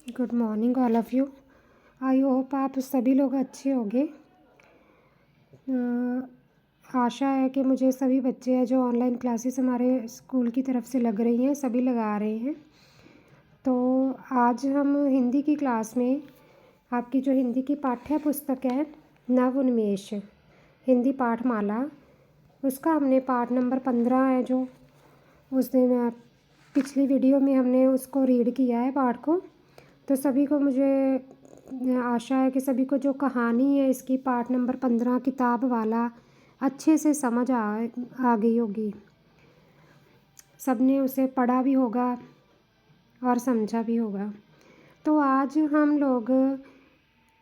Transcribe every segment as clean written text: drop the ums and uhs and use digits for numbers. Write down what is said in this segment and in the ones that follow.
Good morning all of you. I hope आप सभी लोग अच्छे होंगे। आशा है कि मुझे सभी बच्चे हैं जो ऑनलाइन क्लासेस हमारे स्कूल की तरफ से लग रही हैं सभी लगा रहे हैं। तो आज हम हिंदी की क्लास में आपकी जो हिंदी की पाठ्य पुस्तक है नव उन्मेष हिंदी पाठमाला, उसका हमने पाठ नंबर 15 है जो उस दिन पिछली वीडियो में हमने उसको रीड किया है पाठ को। तो सभी को मुझे आशा है कि सभी को जो कहानी है इसकी पाठ नंबर 15 किताब वाला अच्छे से समझ आ गई होगी। सबने उसे पढ़ा भी होगा और समझा भी होगा। तो आज हम लोग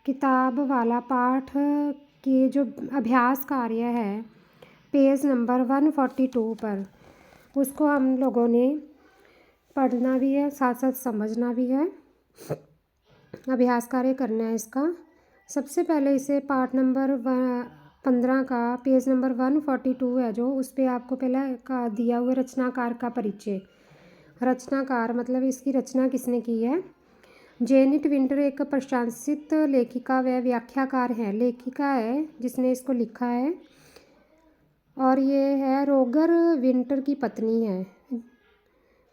किताब वाला पाठ के जो अभ्यास कार्य है पेज नंबर 142 पर, उसको हम लोगों ने पढ़ना भी है, साथ साथ समझना भी है, अभ्यास कार्य करना है इसका। सबसे पहले इसे पाठ नंबर 15 का पेज नंबर 142 है जो, उस पर आपको पहले का दिया हुआ रचनाकार का परिचय। रचनाकार मतलब इसकी रचना किसने की है। जेनिट विंटर एक प्रशंसित लेखिका व व्याख्याकार है, लेखिका है जिसने इसको लिखा है, और ये है रोगर विंटर की पत्नी है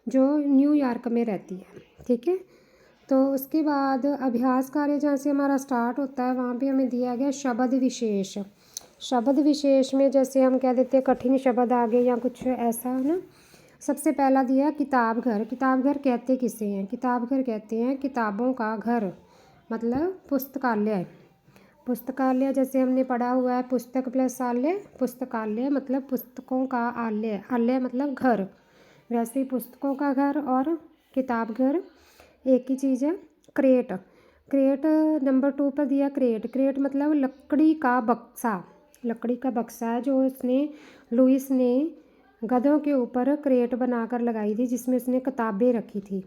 जो न्यूयॉर्क में रहती है। ठीक है, तो उसके बाद अभ्यास कार्य जहाँ से हमारा स्टार्ट होता है वहाँ पे हमें दिया गया शब्द विशेष। शब्द विशेष में जैसे हम कह देते हैं कठिन शब्द आ गए या कुछ ऐसा है ना। सबसे पहला दिया किताब घर। किताब घर कहते किसे हैं? किताब घर कहते हैं किताबों का घर, मतलब पुस्तकालय। पुस्तकालय जैसे हमने पढ़ा हुआ है पुस्तक प्लस आलय, पुस्तकालय मतलब पुस्तकों का आलय, आलय मतलब घर, वैसे ही पुस्तकों का घर और किताब घर एक ही चीज़ है। क्रेट, क्रेट नंबर 2 पर दिया क्रेट। क्रेट मतलब लकड़ी का बक्सा, लकड़ी का बक्सा है जो उसने लुइस ने गधों के ऊपर क्रेट बनाकर लगाई थी जिसमें उसने किताबें रखी थी।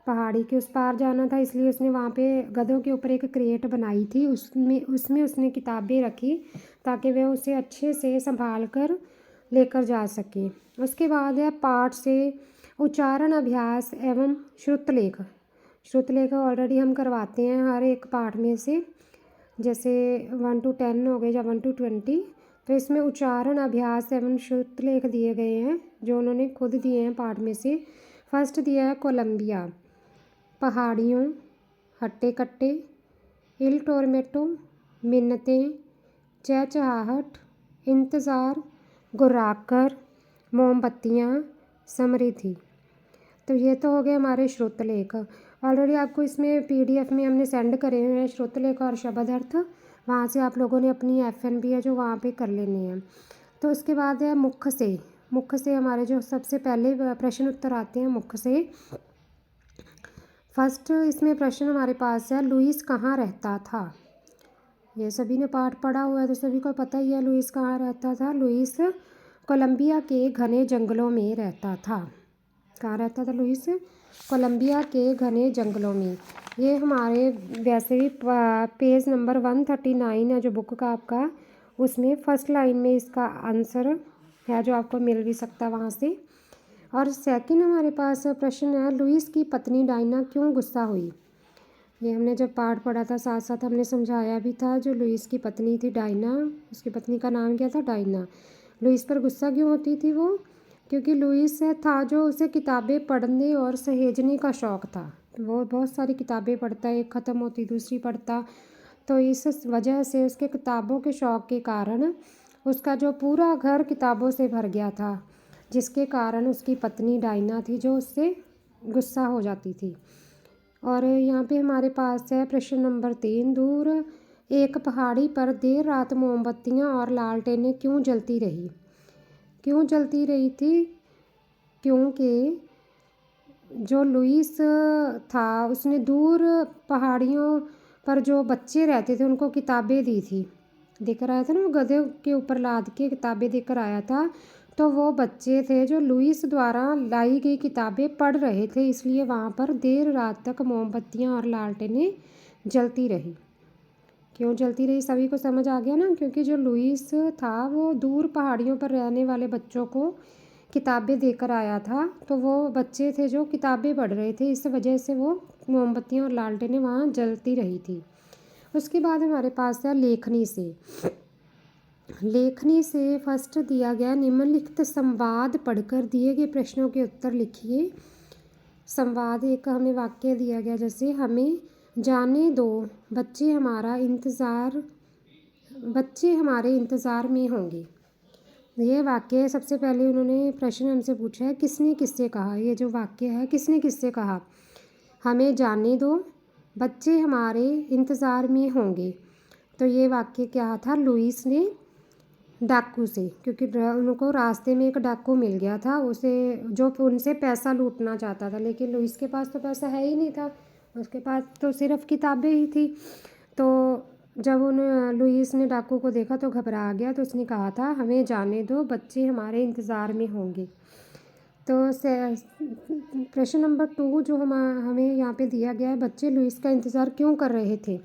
पहाड़ी के उस पार जाना था इसलिए उसने वहाँ पे गधों के ऊपर एक क्रेट बनाई थी, उसमें उसने किताबें रखी ताकि वह उसे अच्छे से संभाल कर लेकर जा सके। उसके बाद है पाठ से उच्चारण अभ्यास एवं श्रुतलेख। श्रुतलेख ऑलरेडी हम करवाते हैं हर एक पाठ में से, जैसे 1 to 10 हो गए या 1 to 20। तो इसमें उच्चारण अभ्यास एवं श्रुतलेख दिए गए हैं जो उन्होंने खुद दिए हैं पाठ में से। फर्स्ट दिया है कोलंबिया, पहाड़ियों, हट्टे कट्टे, इल टोरमेटो, मिन्नतें, चहचहाहट, इंतज़ार, गुर्राकर, मोमबत्तियाँ, समृद्धि। तो ये तो हो गए हमारे श्रुतलेख। ऑलरेडी आपको इसमें पीडीएफ में हमने सेंड करे हुए हैं श्रुतलेख और शब्द अर्थ, वहाँ से आप लोगों ने अपनी एफएनबी है जो वहाँ पे कर लेनी है। तो उसके बाद है मुख्य से। मुख्य से हमारे जो सबसे पहले प्रश्न उत्तर आते हैं मुख्य से। फर्स्ट इसमें प्रश्न हमारे पास है लुइस कहाँ रहता था। ये सभी ने पाठ पढ़ा हुआ है तो सभी को पता ही है लुइस कहाँ रहता था। लुइस कोलंबिया के घने जंगलों में रहता था। कहाँ रहता था लुइस? कोलंबिया के घने जंगलों में। ये हमारे वैसे ही पेज नंबर 139 है जो बुक का आपका, उसमें फर्स्ट लाइन में इसका आंसर है जो आपको मिल भी सकता है वहाँ से। और सेकंड हमारे पास प्रश्न है लुइस की पत्नी डायना क्यों गुस्सा हुई। ये हमने जब पाठ पढ़ा था साथ साथ हमने समझाया भी था। जो लुइस की पत्नी थी डायना, उसकी पत्नी का नाम क्या था? डायना। लुइस पर गुस्सा क्यों होती थी वो? क्योंकि लुइस था जो उसे किताबें पढ़ने और सहेजने का शौक़ था। वो बहुत सारी किताबें पढ़ता है, एक ख़त्म होती दूसरी पढ़ता, तो इस वजह से उसके किताबों के शौक़ के कारण उसका जो पूरा घर किताबों से भर गया था, जिसके कारण उसकी पत्नी डायना थी जो उससे गुस्सा हो जाती थी। और यहाँ पे हमारे पास है प्रश्न नंबर 3, दूर एक पहाड़ी पर देर रात मोमबत्तियाँ और लालटेनें क्यों जलती रही। क्यों जलती रही थी? क्योंकि जो लुइस था उसने दूर पहाड़ियों पर जो बच्चे रहते थे उनको किताबें दी थी। देकर आया था ना, वो गधे के ऊपर लाद के किताबें देकर आया था। तो वो बच्चे थे जो लुइस द्वारा लाई गई किताबें पढ़ रहे थे, इसलिए वहाँ पर देर रात तक मोमबत्तियाँ और लालटेनें जलती रही। क्यों जलती रही सभी को समझ आ गया ना? क्योंकि जो लुइस था वो दूर पहाड़ियों पर रहने वाले बच्चों को किताबें देकर आया था। तो वो बच्चे थे जो किताबें पढ़ रहे थे, इस वजह से वो मोमबत्तियाँ और लालटेनें वहाँ जलती रही थी। उसके बाद हमारे पास है लेखनी से। लेखनी से फर्स्ट दिया गया निम्नलिखित संवाद पढ़कर दिए गए प्रश्नों के उत्तर लिखिए। संवाद एक हमें वाक्य दिया गया, जैसे हमें जाने दो, बच्चे हमारे इंतज़ार में होंगे। ये वाक्य सबसे पहले उन्होंने प्रश्न हमसे पूछा है किसने किससे कहा। ये जो वाक्य है किसने किससे कहा, हमें जाने दो, बच्चे हमारे इंतज़ार में होंगे। तो ये वाक्य क्या था, लुईस ने डाकू से, क्योंकि उनको रास्ते में एक डाकू मिल गया था, उसे जो उनसे पैसा लूटना चाहता था, लेकिन लुईस के पास तो पैसा है ही नहीं था, उसके पास तो सिर्फ किताबें ही थी। तो जब लुईस ने डाकू को देखा तो घबरा गया, तो उसने कहा था हमें जाने दो, बच्चे हमारे इंतज़ार में होंगे। तो प्रश्न नंबर 2 जो हमें यहाँ पे दिया गया है, बच्चे लुईस का इंतज़ार क्यों कर रहे थे।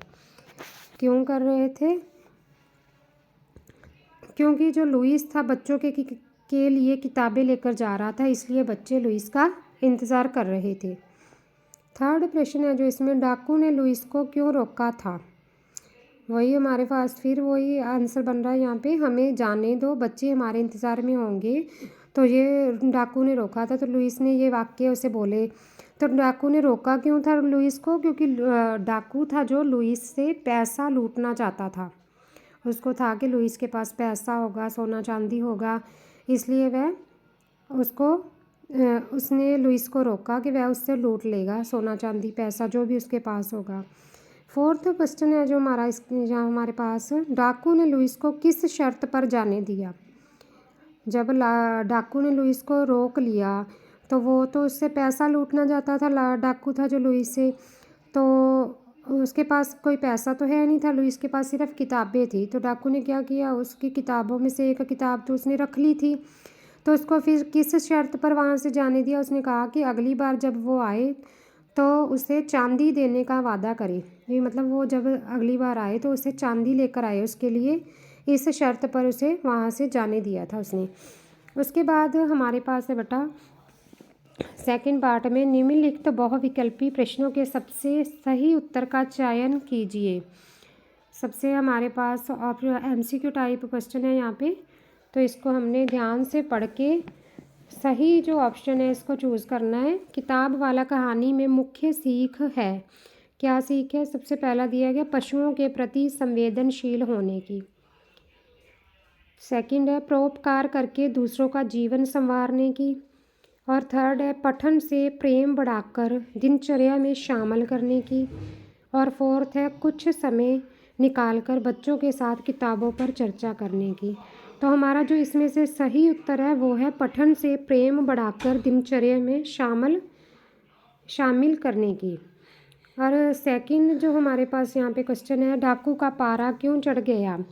क्योंकि जो लुईस था बच्चों के लिए किताबें लेकर जा रहा था, इसलिए बच्चे लुईस का इंतज़ार कर रहे थे। थर्ड प्रश्न है जो इसमें, डाकू ने लुईस को क्यों रोका था। वही हमारे पास फिर वही आंसर बन रहा है यहाँ पे, हमें जाने दो, बच्चे हमारे इंतज़ार में होंगे। तो ये डाकू ने रोका था, तो लुईस ने ये वाक्य उसे बोले। तो डाकू ने रोका क्यों था लुईस को, क्योंकि डाकू था जो लुईस से पैसा लूटना चाहता था। उसको था कि लुईस के पास पैसा होगा, सोना चांदी होगा, इसलिए उसने लुईस को रोका कि वह उससे लूट लेगा सोना चांदी पैसा जो भी उसके पास होगा। फोर्थ क्वेश्चन है जो यहाँ हमारे पास, डाकू ने लुईस को किस शर्त पर जाने दिया। जब डाकू ने लुईस को रोक लिया तो वो तो उससे पैसा लूटना चाहता था, डाकू था जो लुईस से, तो उसके पास कोई पैसा तो है नहीं था, लुईस के पास सिर्फ किताबें थी। तो डाकू ने क्या किया, उसकी किताबों में से एक किताब तो उसने रख ली थी, तो उसको फिर किस शर्त पर वहाँ से जाने दिया। उसने कहा कि अगली बार जब वो आए तो उसे चांदी देने का वादा करे। ये मतलब वो जब अगली बार आए तो उसे चांदी लेकर आए, उसके लिए इस शर्त पर उसे वहाँ से जाने दिया था उसने। उसके बाद हमारे पास है बेटा सेकंड पार्ट में, निम्नलिखित बहुविकल्पी प्रश्नों के सबसे सही उत्तर का चयन कीजिए। सबसे हमारे पास MCQ टाइप क्वेश्चन है यहाँ पे, तो इसको हमने ध्यान से पढ़ के सही जो ऑप्शन है इसको चूज़ करना है। किताब वाला कहानी में मुख्य सीख है, क्या सीख है। सबसे पहला दिया गया पशुओं के प्रति संवेदनशील होने की। सेकंड है परोपकार करके दूसरों का जीवन संवारने की। और थर्ड है पठन से प्रेम बढ़ाकर दिनचर्या में शामिल करने की। और फोर्थ है कुछ समय निकालकर बच्चों के साथ किताबों पर चर्चा करने की। तो हमारा जो इसमें से सही उत्तर है वो है पठन से प्रेम बढ़ाकर दिनचर्या में शामिल करने की। और सेकंड जो हमारे पास यहाँ पे क्वेश्चन है, डाकू का पारा क्यों चढ़ गया।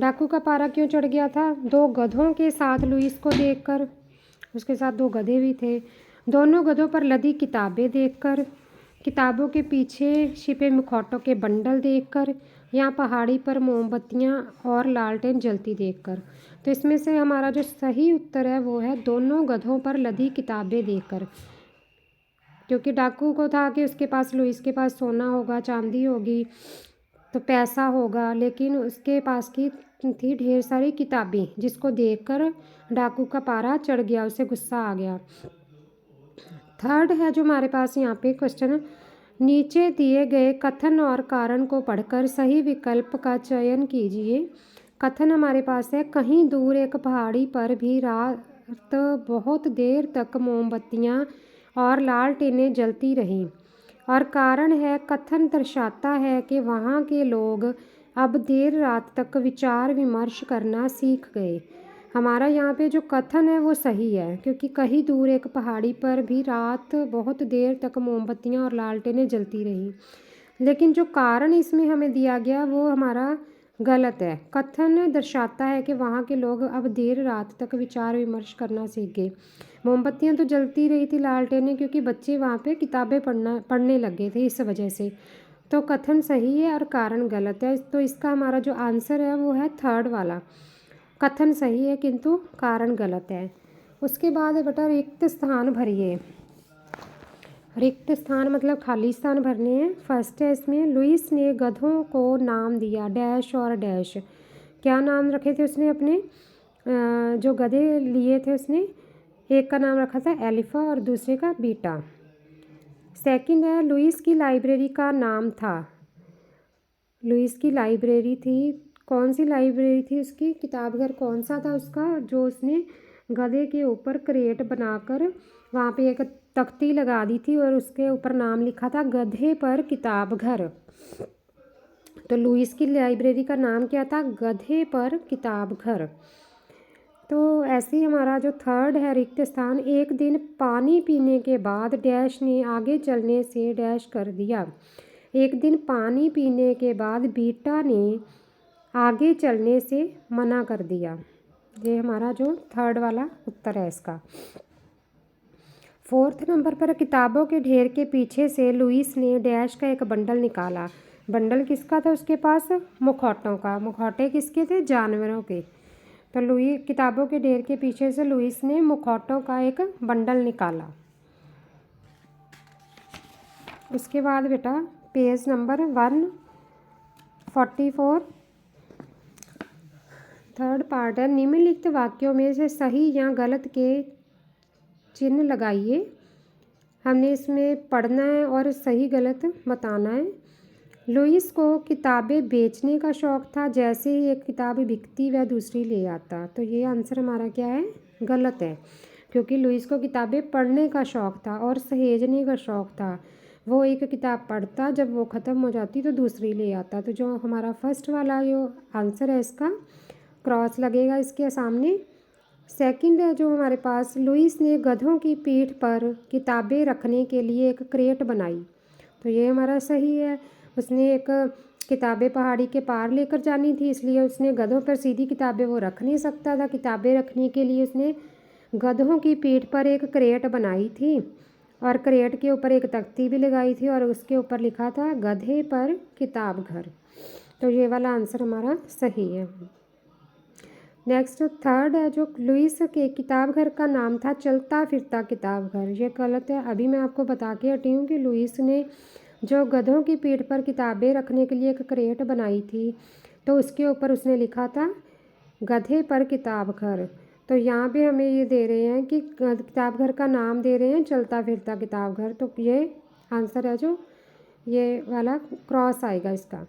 डाकू का पारा क्यों चढ़ गया था, 2 गधों के साथ लुईस को देखकर, उसके साथ 2 गधे भी थे, दोनों गधों पर लदी किताबें देखकर, किताबों के पीछे छिपे मुखौटों के बंडल देखकर, या पहाड़ी पर मोमबत्तियाँ और लालटेन जलती देखकर। तो इसमें से हमारा जो सही उत्तर है वो है दोनों गधों पर लदी किताबें देखकर, क्योंकि डाकू को था कि उसके पास लुईस के पास सोना होगा, चांदी होगी, तो पैसा होगा, लेकिन उसके पास की थी ढेर सारी किताबें, जिसको देखकर डाकू का पारा चढ़ गया, उसे गुस्सा आ गया। थर्ड है जो हमारे पास यहाँ पे क्वेश्चन, नीचे दिए गए कथन और कारण को पढ़कर सही विकल्प का चयन कीजिए। कथन हमारे पास है, कहीं दूर एक पहाड़ी पर भी रात बहुत देर तक मोमबत्तियाँ और लालटेनें जलती रहीं। और कारण है, कथन दर्शाता है कि वहाँ के लोग अब देर रात तक विचार विमर्श करना सीख गए। हमारा यहाँ पे जो कथन है वो सही है, क्योंकि कहीं दूर एक पहाड़ी पर भी रात बहुत देर तक मोमबत्तियाँ और लालटेनें जलती रहीं। लेकिन जो कारण इसमें हमें दिया गया वो हमारा गलत है। कथन दर्शाता है कि वहाँ के लोग अब देर रात तक विचार विमर्श करना सीख गए। मोमबत्तियाँ तो जलती रही थी, लालटेनें, क्योंकि बच्चे वहाँ पे किताबें पढ़ने लगे थे, इस वजह से। तो कथन सही है और कारण गलत है। तो इसका हमारा जो आंसर है वो है थर्ड वाला, कथन सही है किंतु कारण गलत है। उसके बाद है बेटा रिक्त स्थान भरिए। रिक्त स्थान मतलब खाली स्थान भरने हैं। फर्स्ट है इसमें, लुईस ने गधों को नाम दिया डैश और डैश। क्या नाम रखे थे उसने अपने जो गधे लिए थे उसने, एक का नाम रखा था एलिफा और दूसरे का बीटा। सेकंड है, लुईस की लाइब्रेरी का नाम था। लुईस की लाइब्रेरी थी, कौन सी लाइब्रेरी थी उसकी, किताब घर कौन सा था उसका, जो उसने गधे के ऊपर क्रेट बनाकर वहाँ पे एक तख्ती लगा दी थी और उसके ऊपर नाम लिखा था गधे पर किताब घर। तो लुईस की लाइब्रेरी का नाम क्या था, गधे पर किताब घर। तो ऐसे ही हमारा जो थर्ड है रिक्त स्थान, एक दिन पानी पीने के बाद डैश ने आगे चलने से डैश कर दिया। एक दिन पानी पीने के बाद बीटा ने आगे चलने से मना कर दिया। ये हमारा जो थर्ड वाला उत्तर है इसका। फोर्थ नंबर पर, किताबों के ढेर के पीछे से लुईस ने डैश का एक बंडल निकाला। बंडल किसका था उसके पास, मुखौटों का। मुखौटे किसके थे, जानवरों के। तो लुईस किताबों के ढेर के पीछे से लुईस ने मुखौटों का एक बंडल निकाला। उसके बाद बेटा पेज नंबर 144 थर्ड पार्ट है, निम्नलिखित वाक्यों में से सही या गलत के चिन्ह लगाइए। हमने इसमें पढ़ना है और सही गलत बताना है। लुईस को किताबें बेचने का शौक़ था, जैसे ही एक किताब बिकती वह दूसरी ले आता। तो ये आंसर हमारा क्या है, गलत है, क्योंकि लुईस को किताबें पढ़ने का शौक़ था और सहेजने का शौक़ था। वो एक किताब पढ़ता, जब वो ख़त्म हो जाती तो दूसरी ले आता। तो जो हमारा फर्स्ट वाला जो आंसर है इसका क्रॉस लगेगा इसके सामने। सेकंड है जो हमारे पास, लुईस ने गधों की पीठ पर किताबें रखने के लिए एक क्रेट बनाई। तो ये हमारा सही है। उसने एक किताबें पहाड़ी के पार लेकर जानी थी, इसलिए उसने गधों पर सीधी किताबें वो रख नहीं सकता था। किताबें रखने के लिए उसने गधों की पीठ पर एक क्रेट बनाई थी और क्रेट के ऊपर एक तख्ती भी लगाई थी और उसके ऊपर लिखा था गधे पर किताब घर। तो ये वाला आंसर हमारा सही है। नेक्स्ट थर्ड है जो, लुईस के किताब घर का नाम था चलता फिरता किताब घर। ये गलत है। अभी मैं आपको बता के हटी हूँ कि लुईस ने जो गधों की पीठ पर किताबें रखने के लिए एक क्रेट बनाई थी, तो उसके ऊपर उसने लिखा था गधे पर किताब घर। तो यहाँ पे हमें ये दे रहे हैं कि किताब घर का नाम दे रहे हैं चलता फिरता किताब घर। तो ये आंसर है जो ये वाला क्रॉस आएगा इसका।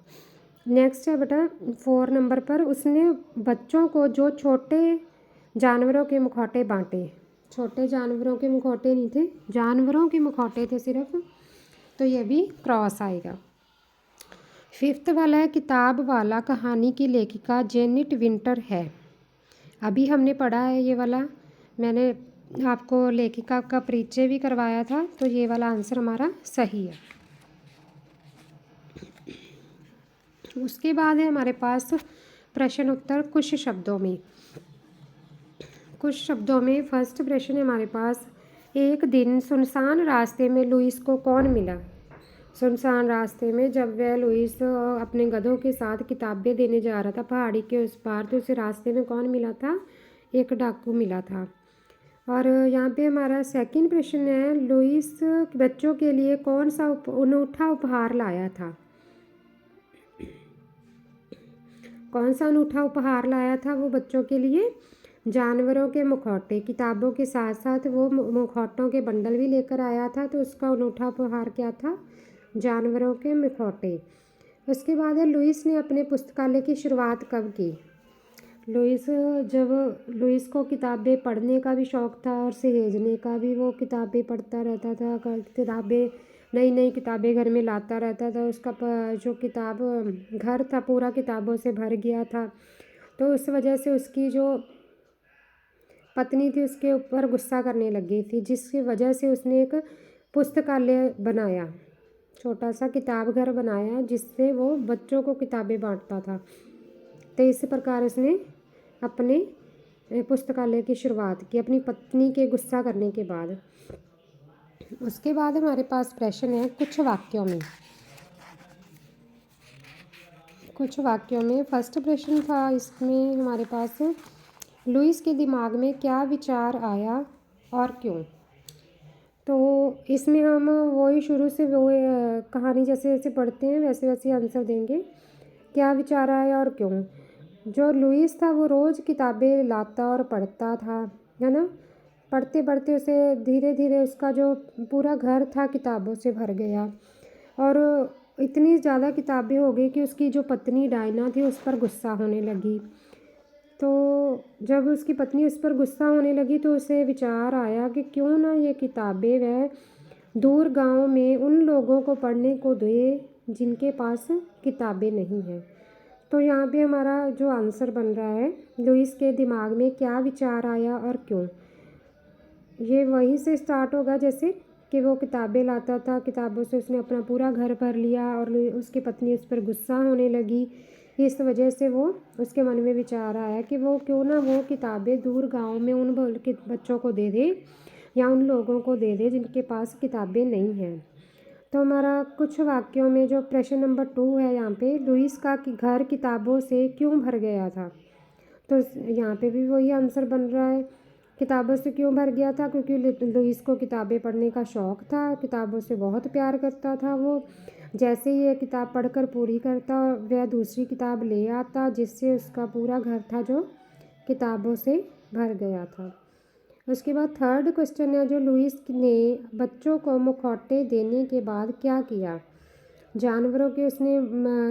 नेक्स्ट है बेटा 4 नंबर पर, उसने बच्चों को जो छोटे जानवरों के मुखौटे बांटे। छोटे जानवरों के मुखौटे नहीं थे, जानवरों के मुखौटे थे सिर्फ। तो ये भी क्रॉस आएगा। फिफ्थ वाला है, किताब वाला कहानी की लेखिका जेनेट विंटर है। अभी हमने पढ़ा है ये वाला, मैंने आपको लेखिका का परिचय भी करवाया था। तो ये वाला आंसर हमारा सही है। उसके बाद है हमारे पास प्रश्न उत्तर कुछ शब्दों में। कुछ शब्दों में फर्स्ट प्रश्न है हमारे पास, एक दिन सुनसान रास्ते में लुईस को कौन मिला। सुनसान रास्ते में जब वह लुईस अपने गधों के साथ किताबें देने जा रहा था पहाड़ी के उस पार, तो उसे रास्ते में कौन मिला था, एक डाकू मिला था। और यहाँ पे हमारा सेकंड प्रश्न है, लुईस बच्चों के लिए कौन सा अनूठा उपहार लाया था। कौन सा अनूठा उपहार लाया था वो बच्चों के लिए, जानवरों के मुखौटे। किताबों के साथ साथ वो मुखौटों के बंडल भी लेकर आया था। तो उसका अनूठा उपहार क्या था, जानवरों के मुखौटे। उसके बाद है, लुईस ने अपने पुस्तकालय की शुरुआत कब की। लुईस को किताबें पढ़ने का भी शौक़ था और सहेजने का भी। वो किताबें पढ़ता रहता था, किताबें नई नई किताबें घर में लाता रहता था। उसका जो किताब घर था पूरा किताबों से भर गया था। तो उस वजह से उसकी जो पत्नी थी उसके ऊपर गुस्सा करने लग गई थी, जिसकी वजह से उसने एक पुस्तकालय बनाया, छोटा सा किताब घर बनाया, जिससे वो बच्चों को किताबें बांटता था। तो इस प्रकार उसने अपने पुस्तकालय की शुरुआत की अपनी पत्नी के गुस्सा करने के बाद। उसके बाद हमारे पास प्रश्न है कुछ वाक्यों में। कुछ वाक्यों में फर्स्ट प्रश्न था इसमें हमारे पास, लुइस के दिमाग में क्या विचार आया और क्यों। तो इसमें हम वही शुरू से वो कहानी जैसे जैसे पढ़ते हैं वैसे वैसे आंसर देंगे। क्या विचार आया और क्यों। जो लुइस था वो रोज़ किताबें लाता और पढ़ता था, है ना। पढ़ते पढ़ते उसे धीरे धीरे उसका जो पूरा घर था किताबों से भर गया और इतनी ज़्यादा किताबें हो गई कि उसकी जो पत्नी डायना थी उस पर गुस्सा होने लगी। तो जब उसकी पत्नी उस पर गुस्सा होने लगी तो उसे विचार आया कि क्यों ना ये किताबें वह दूर गांव में उन लोगों को पढ़ने को दे जिनके पास किताबें नहीं हैं। तो यहाँ पे हमारा जो आंसर बन रहा है, लुइस के दिमाग में क्या विचार आया और क्यों, ये वहीं से स्टार्ट होगा जैसे कि वो किताबें लाता था, किताबों से उसने अपना पूरा घर भर लिया और उसकी पत्नी उस पर गुस्सा होने लगी। इस वजह से वो उसके मन में विचार आया कि वो क्यों ना वो किताबें दूर गांव में उन बच्चों को दे दे या उन लोगों को दे दे जिनके पास किताबें नहीं हैं। तो हमारा कुछ वाक्यों में जो प्रश्न नंबर 2 है यहाँ पे, लुइस का घर किताबों से क्यों भर गया था। तो यहाँ पे भी वही आंसर बन रहा है। किताबों से क्यों भर गया था, क्योंकि लुइस को किताबें पढ़ने का शौक़ था, किताबों से बहुत प्यार करता था वो। जैसे ही ये किताब पढ़कर पूरी करता वह दूसरी किताब ले आता, जिससे उसका पूरा घर था जो किताबों से भर गया था। उसके बाद थर्ड क्वेश्चन है, जो लुइस ने बच्चों को मुखौटे देने के बाद क्या किया। जानवरों के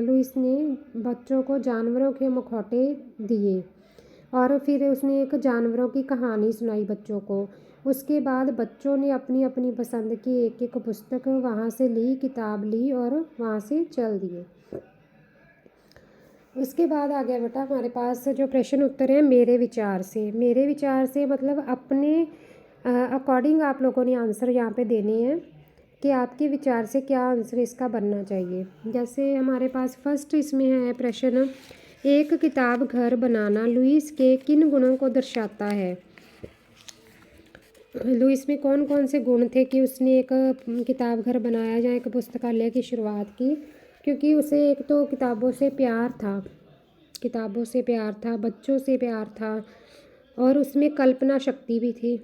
लुइस ने बच्चों को जानवरों के मुखौटे दिए और फिर उसने एक जानवरों की कहानी सुनाई बच्चों को। उसके बाद बच्चों ने अपनी अपनी पसंद की एक एक पुस्तक वहाँ से ली, किताब ली और वहाँ से चल दिए। उसके बाद आ गया बेटा हमारे पास जो प्रश्न उत्तर है मेरे विचार से। मेरे विचार से मतलब अपने अकॉर्डिंग आप लोगों ने आंसर यहाँ पे देने हैं कि आपके विचार से क्या आंसर इसका बनना चाहिए। जैसे हमारे पास फर्स्ट इसमें है प्रश्न, एक किताब घर बनाना लुइस के किन गुणों को दर्शाता है। लुइस में कौन कौन से गुण थे कि उसने एक किताब घर बनाया या एक पुस्तकालय की शुरुआत की। क्योंकि उसे एक तो किताबों से प्यार था, किताबों से प्यार था, बच्चों से प्यार था और उसमें कल्पना शक्ति भी थी।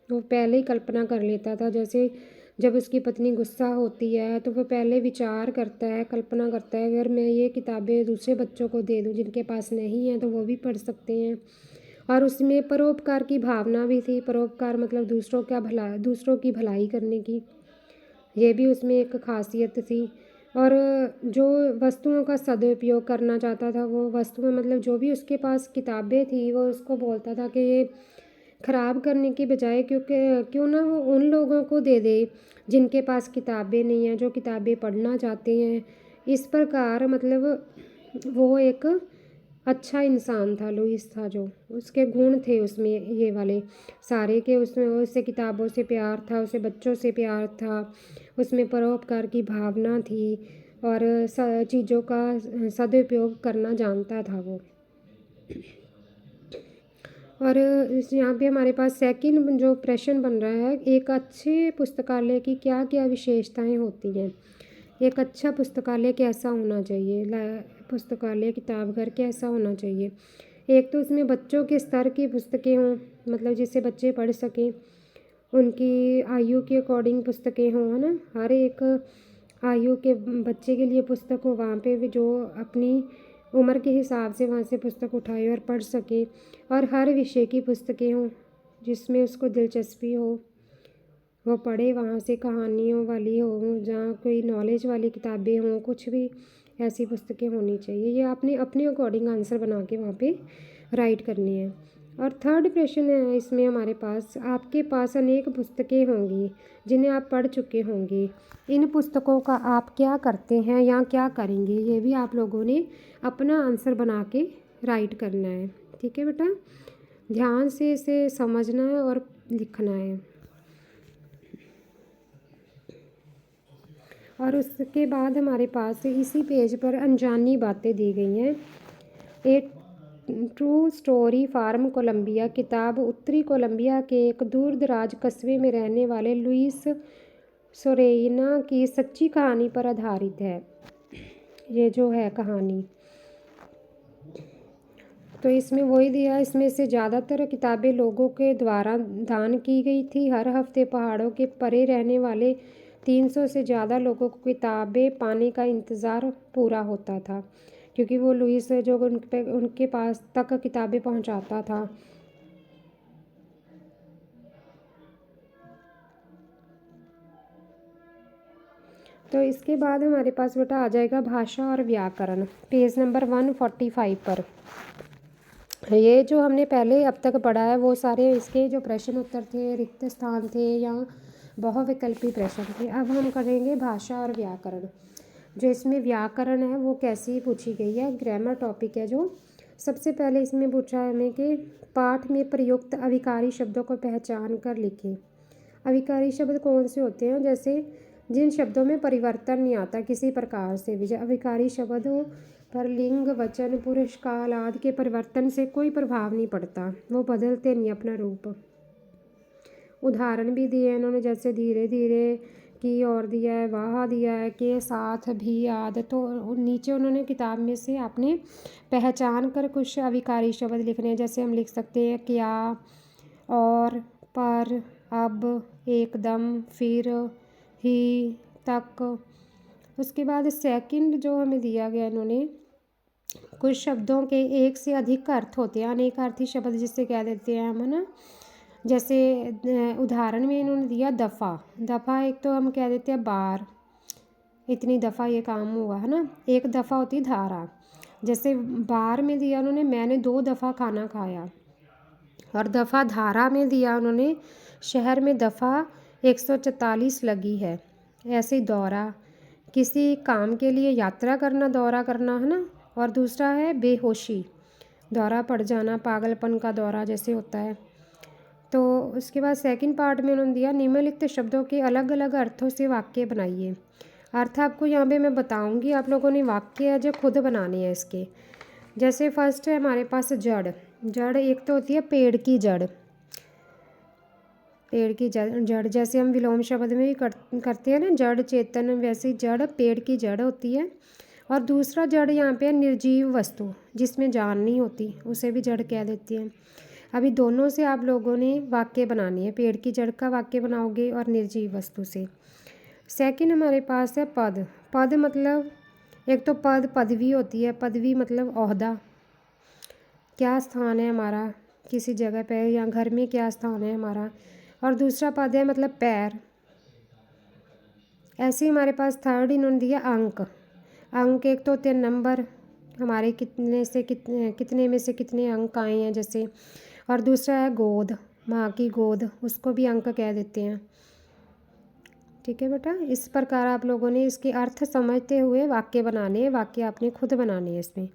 वो पहले ही कल्पना कर लेता था, जैसे जब उसकी पत्नी गुस्सा होती है तो वो पहले विचार करता है, कल्पना करता है अगर मैं ये किताबें दूसरे बच्चों को दे दूँ जिनके पास नहीं है तो वो भी पढ़ सकते हैं। और उसमें परोपकार की भावना भी थी। परोपकार मतलब दूसरों की भलाई करने की, ये भी उसमें एक खासियत थी। और जो वस्तुओं का सदुपयोग करना चाहता था, वो वस्तुएं मतलब जो भी उसके पास किताबें थी वो उसको बोलता था कि ये ख़राब करने की बजाय क्यों ना वो उन लोगों को दे दे जिनके पास किताबें नहीं हैं, जो किताबें पढ़ना चाहते हैं। इस प्रकार मतलब वो एक अच्छा इंसान था, लुइस था, जो उसके गुण थे उसमें ये वाले सारे के। उसमें उसे किताबों से प्यार था, उसे बच्चों से प्यार था, उसमें परोपकार की भावना थी और चीज़ों का सदुपयोग करना जानता था वो। और यहाँ पे हमारे पास सेकंड जो प्रश्न बन रहा है, एक अच्छे पुस्तकालय की क्या क्या विशेषताएं होती हैं। एक अच्छा पुस्तकालय कैसा होना चाहिए, पुस्तकालय किताब घर कैसा होना चाहिए। एक तो उसमें बच्चों के स्तर की पुस्तकें हों, मतलब जिससे बच्चे पढ़ सकें, उनकी आयु के अकॉर्डिंग पुस्तकें हों, है ना। हर एक आयु के बच्चे के लिए पुस्तक हो, वहाँ पे भी जो अपनी उम्र के हिसाब से वहाँ से पुस्तक उठाए और पढ़ सके। और हर विषय की पुस्तकें हों जिसमें उसको दिलचस्पी हो, वो पढ़े, वहाँ से कहानियों वाली हो, जहाँ कोई नॉलेज वाली किताबें हों, कुछ भी ऐसी पुस्तकें होनी चाहिए। ये आपने अपने अकॉर्डिंग आंसर बना के वहाँ पे राइट करनी है। और थर्ड प्रश्न है इसमें हमारे पास, आपके पास अनेक पुस्तकें होंगी जिन्हें आप पढ़ चुके होंगे, इन पुस्तकों का आप क्या करते हैं या क्या करेंगे। ये भी आप लोगों ने अपना आंसर बना के राइट करना है। ठीक है बेटा, ध्यान से इसे समझना है और लिखना है। और उसके बाद हमारे पास इसी पेज पर अनजानी बातें दी गई हैं। ए ट्रू स्टोरी फार्म कोलंबिया किताब उत्तरी कोलंबिया के एक दूर दराज कस्बे में रहने वाले लुइस सोरेना की सच्ची कहानी पर आधारित है। ये जो है कहानी, तो इसमें वही दिया, इसमें से ज़्यादातर किताबें लोगों के द्वारा दान की गई थी। हर हफ्ते पहाड़ों के परे रहने वाले 300 से ज़्यादा लोगों को किताबें पाने का इंतज़ार पूरा होता था, क्योंकि वो लुईस जो उनके पास तक किताबें पहुंचाता था। तो इसके बाद हमारे पास बेटा आ जाएगा भाषा और व्याकरण, पेज नंबर 145 पर। ये जो हमने पहले अब तक पढ़ा है वो सारे इसके जो प्रश्न उत्तर थे, रिक्त स्थान थे या बहुविकल्पी प्रश्न थे। अब हम करेंगे भाषा और व्याकरण। जो इसमें व्याकरण है वो कैसी पूछी गई है, ग्रामर टॉपिक है जो। सबसे पहले इसमें पूछा है हमें कि पाठ में प्रयुक्त अविकारी शब्दों को पहचान कर लिखें। अविकारी शब्द कौन से होते हैं, जैसे जिन शब्दों में परिवर्तन नहीं आता किसी प्रकार से भी। अविकारी शब्दों पर लिंग, वचन, पुरुष, काल आदि के परिवर्तन से कोई प्रभाव नहीं पड़ता, वो बदलते नहीं अपना रूप। उदाहरण भी दिए हैं इन्होंने, जैसे धीरे धीरे की और दिया है, वाह दिया है, के साथ भी आद। तो नीचे उन्होंने किताब में से आपने पहचान कर कुछ अविकारी शब्द लिखने हैं। जैसे हम लिख सकते हैं क्या, और, पर, अब, एकदम, फिर, ही, तक। उसके बाद सेकंड जो हमें दिया गया इन्होंने, कुछ शब्दों के एक से अधिक अर्थ होते हैं, अनेकार्थी शब्द जिससे कह देते हैं हम, है ना। जैसे उदाहरण में इन्होंने दिया दफ़ा। दफ़ा एक तो हम कह देते हैं बार, इतनी दफ़ा ये काम हुआ, है ना। एक दफ़ा होती धारा। जैसे बार में दिया उन्होंने मैंने 2 दफ़ा खाना खाया। और दफ़ा धारा में दिया उन्होंने शहर में दफ़ा 144 लगी है। ऐसे दौरा, किसी काम के लिए यात्रा करना, दौरा करना, है ना। और दूसरा है बेहोशी, दौरा पड़ जाना, पागलपन का दौरा जैसे होता है। तो उसके बाद सेकंड पार्ट में उन्होंने दिया निम्नलिखित शब्दों के अलग अलग अर्थों से वाक्य बनाइए। अर्थ आपको यहाँ पे मैं बताऊँगी, आप लोगों ने वाक्य है जो खुद बनाने हैं इसके। जैसे फर्स्ट है हमारे पास जड़। जड़ एक तो होती है पेड़ की जड़। पेड़ की जड़ जैसे हम विलोम शब्द में भी करते हैं ना, जड़ चेतन, वैसे जड़ पेड़ की जड़ होती है। और दूसरा जड़ यहाँ पे है निर्जीव वस्तु, जिसमें जान नहीं होती, उसे भी जड़ कह देती हैं। अभी दोनों से आप लोगों ने वाक्य बनाने हैं, पेड़ की जड़ का वाक्य बनाओगे और निर्जीव वस्तु से। सेकंड हमारे पास है पद। पद मतलब एक तो पद पदवी होती है, पदवी मतलब ओहदा, क्या स्थान है हमारा किसी जगह पे या घर में क्या स्थान है हमारा। और दूसरा पद है मतलब पैर। ऐसे ही हमारे पास थर्ड इन्होंने दिया अंक। अंक एक तो होते हैं नंबर, हमारे कितने में से कितने अंक आए हैं जैसे। और दूसरा है गोद, माँ की गोद, उसको भी अंक कह देते हैं। ठीक है बेटा, इस प्रकार आप लोगों ने इसके अर्थ समझते हुए वाक्य बनाने हैं, वाक्य आपने खुद बनाने हैं इसमें।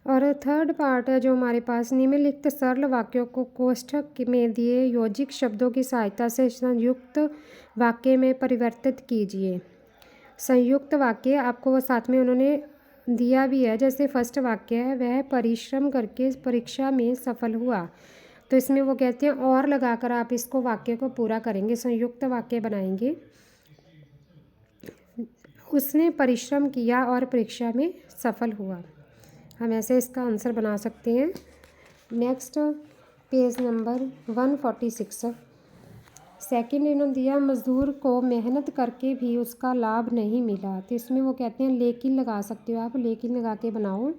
और थर्ड पार्ट है जो हमारे पास निम्नलिखित सरल वाक्यों को कोष्ठक में दिए योजिक शब्दों की सहायता से संयुक्त वाक्य में परिवर्तित कीजिए। संयुक्त वाक्य आपको वो साथ में उन्होंने दिया भी है। जैसे फर्स्ट वाक्य है, वह परिश्रम करके परीक्षा में सफल हुआ। तो इसमें वो कहते हैं और लगाकर आप इसको वाक्य को पूरा करेंगे, संयुक्त वाक्य बनाएंगे। उसने परिश्रम किया और परीक्षा में सफल हुआ। हम ऐसे इसका आंसर बना सकते हैं। Next page number 146। सेकंड इन्होंने दिया मज़दूर को मेहनत करके भी उसका लाभ नहीं मिला। तो इसमें वो कहते हैं लेकिन लगा सकते हो आप, लेकिन लगा के बनाओ।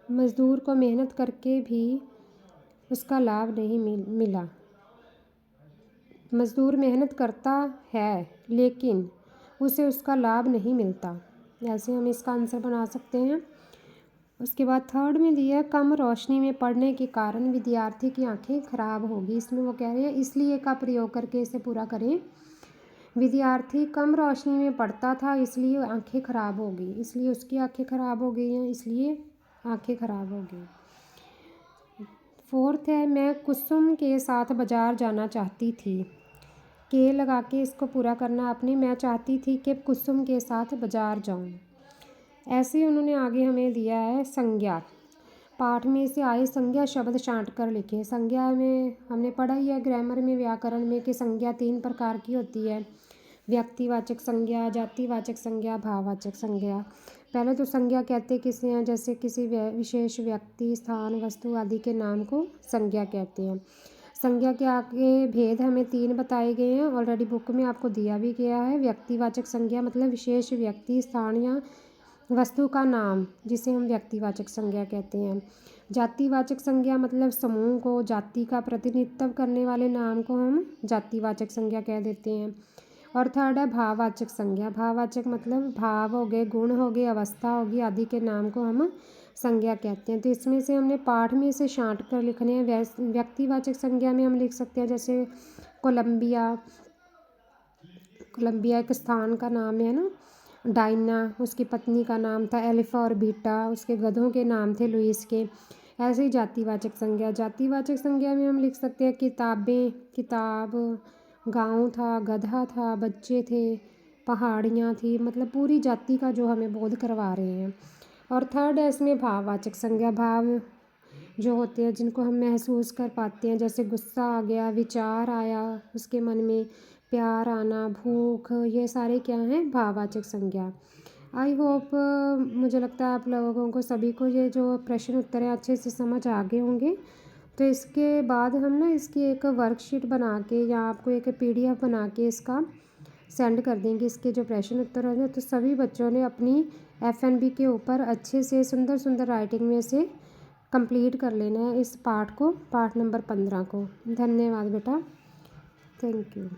मज़दूर को मेहनत करके भी उसका लाभ नहीं मिला। मज़दूर मेहनत करता है लेकिन उसे उसका लाभ नहीं मिलता। ऐसे हम इसका आंसर बना सकते हैं। उसके बाद थर्ड में दिया कम रोशनी में पढ़ने के कारण विद्यार्थी की आंखें खराब होगी। इसमें वो कह रहे हैं इसलिए का प्रयोग करके इसे पूरा करें। विद्यार्थी कम रोशनी में पढ़ता था इसलिए आंखें खराब हो गई, इसलिए उसकी आंखें खराब हो गई हैं, इसलिए आंखें खराब हो गई। फोर्थ है मैं कुसुम के साथ बाज़ार जाना चाहती थी। के लगा के इसको पूरा करना आपने। मैं चाहती थी कि कुसुम के साथ बाज़ार जाऊं। ऐसे ही उन्होंने आगे हमें दिया है संज्ञा। पाठ में से आए संज्ञा शब्द छांट कर लिखे। संज्ञा में हमने पढ़ा ही है ग्रामर में, व्याकरण में, कि संज्ञा 3 प्रकार की होती है, व्यक्तिवाचक संज्ञा, जातिवाचक संज्ञा, भाववाचक संज्ञा। पहले तो संज्ञा कहते किसे हैं, जैसे किसी विशेष व्यक्ति, स्थान, वस्तु आदि के नाम को संज्ञा कहते हैं। संज्ञा के आगे भेद हमें 3 बताए गए हैं, ऑलरेडी बुक में आपको दिया भी गया है। व्यक्तिवाचक संज्ञा मतलब विशेष व्यक्ति, स्थान या वस्तु का नाम, जिसे हम व्यक्तिवाचक संज्ञा कहते हैं। जातिवाचक संज्ञा मतलब समूह को, जाति का प्रतिनिधित्व करने वाले नाम को हम जातिवाचक संज्ञा कह देते हैं। और थर्ड है भाववाचक संज्ञा। भाववाचक मतलब भाव हो गए, गुण हो गए, अवस्था होगी आदि के नाम को हम संज्ञा कहते हैं। तो इसमें से हमने पाठ में से छांट कर लिखने हैं। व्यक्तिवाचक संज्ञा में हम लिख सकते हैं जैसे कोलंबिया, कोलंबिया एक स्थान का नाम है ना। डायना उसकी पत्नी का नाम था। एल्फा और बीटा उसके गधों के नाम थे लुईस के। ऐसे ही जातिवाचक संज्ञा, जातिवाचक संज्ञा में हम लिख सकते हैं किताबें, किताब, गाँव था, गधा था, बच्चे थे, पहाड़ियाँ थी, मतलब पूरी जाति का जो हमें बोध करवा रहे हैं। और थर्ड है इसमें भाववाचक संज्ञा। भाव जो होते हैं जिनको हम महसूस कर पाते हैं, जैसे गुस्सा आ गया, विचार आया उसके मन में, प्यार आना, भूख, ये सारे क्या हैं भाववाचक संज्ञा। आई होप मुझे लगता है आप लोगों को सभी को ये जो प्रश्न उत्तर हैं अच्छे से समझ आ गए होंगे। तो इसके बाद हम ना इसकी एक वर्कशीट बना के या आपको एक PDF बना के इसका सेंड कर देंगे, इसके जो प्रश्न उत्तर होंगे। तो सभी बच्चों ने अपनी FNB के ऊपर अच्छे से सुंदर सुंदर राइटिंग में से कंप्लीट कर लेना है इस पाठ को, पाठ नंबर 15 को। धन्यवाद बेटा, थैंक यू।